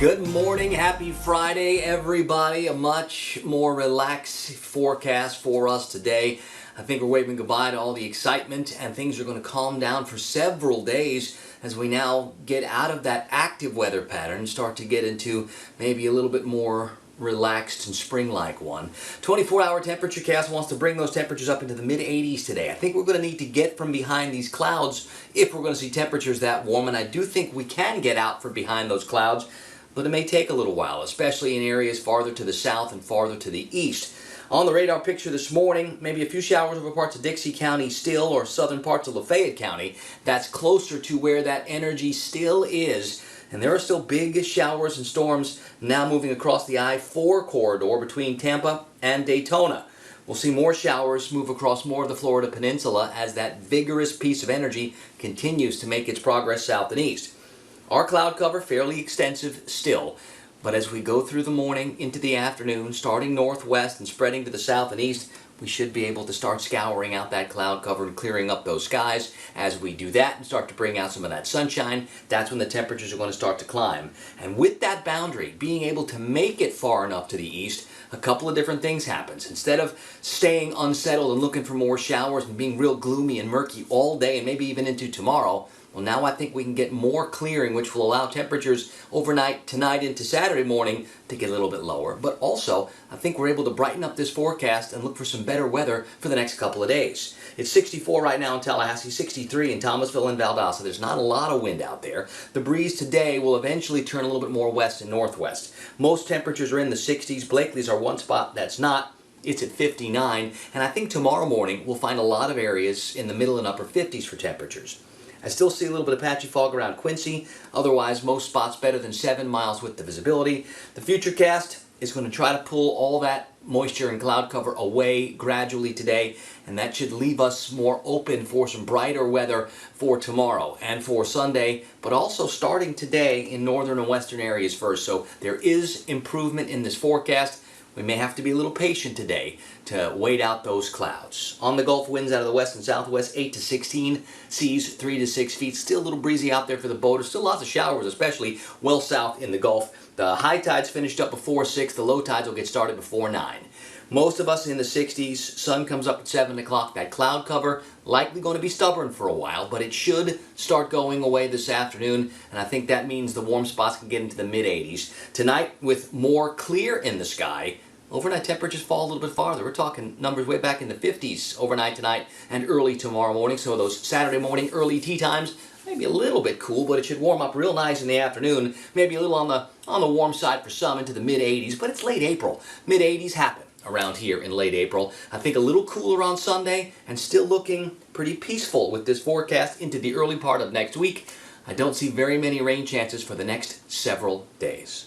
Good morning, happy Friday, everybody. A much more relaxed forecast for us today. I think we're waving goodbye to all the excitement, and things are going to calm down for several days as we now get out of that active weather pattern and start to get into maybe a little bit more relaxed and spring-like one. 24-hour temperature cast wants to bring those temperatures up into the mid-80s today. I think we're going to need to get from behind these clouds if we're going to see temperatures that warm, and I do think we can get out from behind those clouds, but it may take a little while, especially in areas farther to the south and farther to the east. On the radar picture this morning, maybe a few showers over parts of Dixie County still, or southern parts of Lafayette County. That's closer to where that energy still is. And there are still big showers and storms now moving across the I-4 corridor between Tampa and Daytona. We'll see more showers move across more of the Florida peninsula as that vigorous piece of energy continues to make its progress south and east. Our cloud cover fairly extensive still, but as we go through the morning into the afternoon, starting northwest and spreading to the south and east, we should be able to start scouring out that cloud cover and clearing up those skies. As we do that and start to bring out some of that sunshine, that's when the temperatures are going to start to climb. And with that boundary, being able to make it far enough to the east, a couple of different things happens. Instead of staying unsettled and looking for more showers and being real gloomy and murky all day and maybe even into tomorrow, well, now I think we can get more clearing, which will allow temperatures overnight, tonight into Saturday morning to get a little bit lower. But also, I think we're able to brighten up this forecast and look for some better weather for the next couple of days. It's 64 right now in Tallahassee, 63 in Thomasville and Valdosta. There's not a lot of wind out there. The breeze today will eventually turn a little bit more west and northwest. Most temperatures are in the 60s. Blakely's our one spot that's not. It's at 59. And I think tomorrow morning we'll find a lot of areas in the middle and upper 50s for temperatures. I still see a little bit of patchy fog around Quincy. Otherwise, most spots better than 7 miles with the visibility. The Futurecast is going to try to pull all that moisture and cloud cover away gradually today, and that should leave us more open for some brighter weather for tomorrow and for Sunday, but also starting today in northern and western areas first. So there is improvement in this forecast. We may have to be a little patient today to wait out those clouds. On the Gulf, winds out of the west and southwest, 8 to 16, seas 3 to 6 feet. Still a little breezy out there for the boaters. Still lots of showers, especially well south in the Gulf. The high tides finished up before 6. The low tides will get started before 9. Most of us in the 60s. Sun comes up at 7 o'clock. That cloud cover likely going to be stubborn for a while, but it should start going away this afternoon, and I think that means the warm spots can get into the mid-80s. Tonight, with more clear in the sky, overnight temperatures fall a little bit farther. We're talking numbers way back in the 50s overnight tonight and early tomorrow morning. So those Saturday morning early tea times, maybe a little bit cool, but it should warm up real nice in the afternoon. Maybe a little on the warm side for some into the mid-80s, but it's late April. Mid-80s happen around here in late April. I think a little cooler on Sunday and still looking pretty peaceful with this forecast into the early part of next week. I don't see very many rain chances for the next several days.